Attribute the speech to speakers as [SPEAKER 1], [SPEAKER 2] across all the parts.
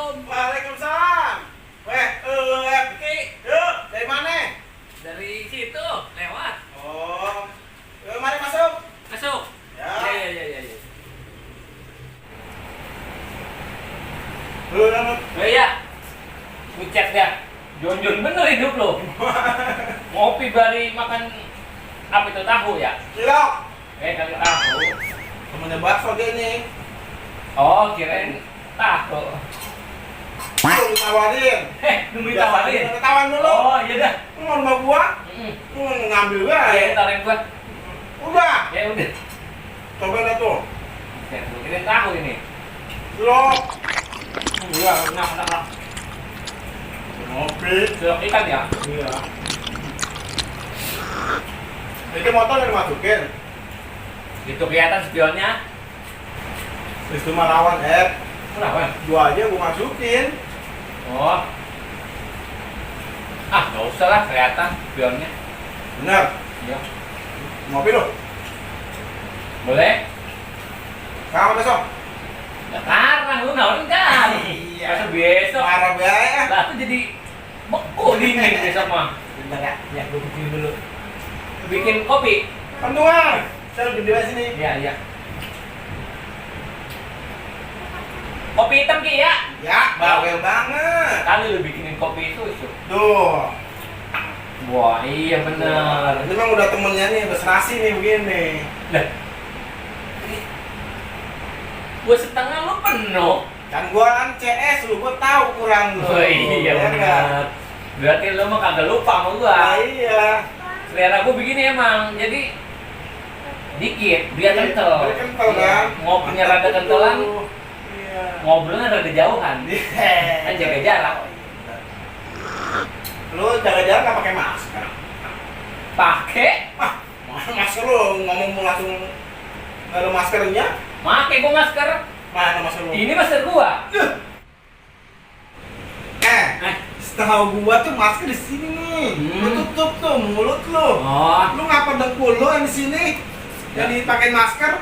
[SPEAKER 1] Waalaikumsalam. Ki.
[SPEAKER 2] Yuk, dari mana?
[SPEAKER 1] Dari situ, lewat.
[SPEAKER 2] Oh, mari masuk.
[SPEAKER 1] Masuk.
[SPEAKER 2] Ya.
[SPEAKER 1] Ya.
[SPEAKER 2] Lu nama?
[SPEAKER 1] Oh iya. Bucet dah. Jonjon bener hidup lo. Ngopi bari makan apa itu tahu ya?
[SPEAKER 2] Cilok.
[SPEAKER 1] Kali tahu.
[SPEAKER 2] Temennya bakso dia nih.
[SPEAKER 1] Oh, kirain tahu.
[SPEAKER 2] Lu ditawarin.
[SPEAKER 1] Nunggu ditawarin.
[SPEAKER 2] Ketahuan dulu.
[SPEAKER 1] Oh, iya dah.
[SPEAKER 2] Lu mau rumah gua? Lu ngambil gua
[SPEAKER 1] Ya,
[SPEAKER 2] ya?
[SPEAKER 1] tawarin gua.
[SPEAKER 2] Udah.
[SPEAKER 1] Ya udah.
[SPEAKER 2] Coba dah tuh.
[SPEAKER 1] Kirain tahu ini.
[SPEAKER 2] Cilok.
[SPEAKER 1] Iya, enak.
[SPEAKER 2] Ngopi.
[SPEAKER 1] Cilok ikan ya?
[SPEAKER 2] Iya. Itu motor yang dimasukin.
[SPEAKER 1] Itu kelihatan spionnya.
[SPEAKER 2] Itu mah lawan,
[SPEAKER 1] Kenapa?
[SPEAKER 2] Gua aja gua masukin.
[SPEAKER 1] Oh. Nggak usah lah, kelihatan spionnya.
[SPEAKER 2] Bener.
[SPEAKER 1] Iya.
[SPEAKER 2] Ngopi lu.
[SPEAKER 1] Boleh?
[SPEAKER 2] Kamu besok.
[SPEAKER 1] Sekarang lu nawarin kan?
[SPEAKER 2] Iya.
[SPEAKER 1] Masa besok?
[SPEAKER 2] Marah biaya.
[SPEAKER 1] Lah tuh jadi beku dingin besok mah. Bentar ya, gue bikin dulu. Bikin kopi?
[SPEAKER 2] Pantuan. Saya lebih di sini.
[SPEAKER 1] Iya. Kopi hitam Ki ya?
[SPEAKER 2] Ya, bawel banget.
[SPEAKER 1] Kali lu bikinin kopi itu.
[SPEAKER 2] Tuh.
[SPEAKER 1] Wah, iya bener.
[SPEAKER 2] Ini memang udah temennya nih, udah serasi nih begini.
[SPEAKER 1] Lah. Gua setengah lu penuh.
[SPEAKER 2] Kan gua kan CS lu, gua tahu kurang lu.
[SPEAKER 1] Oh iya
[SPEAKER 2] Ya
[SPEAKER 1] bener.
[SPEAKER 2] nggak?
[SPEAKER 1] Berarti lu mah kagak lupa sama gua.
[SPEAKER 2] Nah, iya.
[SPEAKER 1] Selera gua begini emang, jadi dikit, biar
[SPEAKER 2] Iya,
[SPEAKER 1] kental.
[SPEAKER 2] biar kental,
[SPEAKER 1] Iya,
[SPEAKER 2] kan?
[SPEAKER 1] ngopinya rada kentelan,
[SPEAKER 2] Iya.
[SPEAKER 1] ngobrolnya rada jauhan. Kan jaga jarak.
[SPEAKER 2] Lu jaga-jaga nggak pakai masker?
[SPEAKER 1] Pakai,
[SPEAKER 2] Masker lu ngomong mau langsung nggak ada maskernya?
[SPEAKER 1] pakai gua masker.
[SPEAKER 2] Mana masker lu?
[SPEAKER 1] Ini masker gua.
[SPEAKER 2] Setahu gua tuh masker di sini nih. Lu tutup tuh mulut lu.
[SPEAKER 1] Oh,
[SPEAKER 2] Lu ngapa dengkul lu yang di sini? Yang dipakai masker?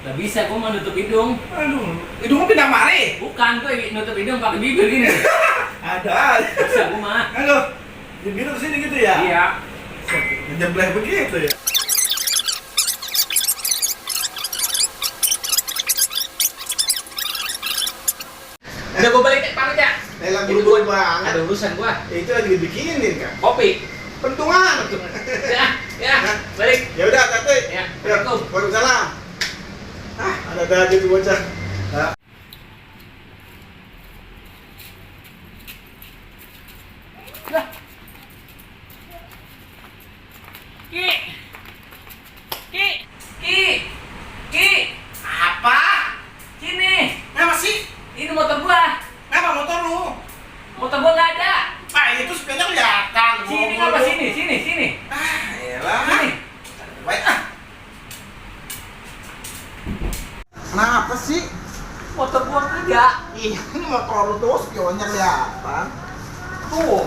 [SPEAKER 1] nggak bisa gua mau nutup hidung.
[SPEAKER 2] Aduh, hidungnya pindah mari.
[SPEAKER 1] Bukan, gua nutup hidung pakai bibir gini.
[SPEAKER 2] Ada.
[SPEAKER 1] Bisa gua mah.
[SPEAKER 2] Halo. Gitu di sini gitu ya?
[SPEAKER 1] Iya.
[SPEAKER 2] Ngejebleh begitu ya.
[SPEAKER 1] Udah gua balik pamit ya.
[SPEAKER 2] Lelah buru-buru banget.
[SPEAKER 1] Ada urusan gua.
[SPEAKER 2] Itu lagi dibikinin kan?
[SPEAKER 1] Kopi.
[SPEAKER 2] Pentungan.
[SPEAKER 1] Ya, balik.
[SPEAKER 2] Ya udah, Tati.
[SPEAKER 1] Ya,
[SPEAKER 2] Ya,
[SPEAKER 1] Assalamualaikum.
[SPEAKER 2] Waalaikumsalam. Ada aja tuh bocah.
[SPEAKER 1] Lah. Ki.
[SPEAKER 2] Apa?
[SPEAKER 1] Sini.
[SPEAKER 2] Kenapa sih?
[SPEAKER 1] Ini motor gua.
[SPEAKER 2] Kenapa motor lu?
[SPEAKER 1] Motor gua nggak ada.
[SPEAKER 2] Itu sepeda kelihatan.
[SPEAKER 1] Sini ngapa sini.
[SPEAKER 2] Elah.
[SPEAKER 1] Sini.
[SPEAKER 2] Baik Kenapa sih?
[SPEAKER 1] Motor gua kagak.
[SPEAKER 2] Ini motor lu tuh spionnya kelihatan.
[SPEAKER 1] Tuh.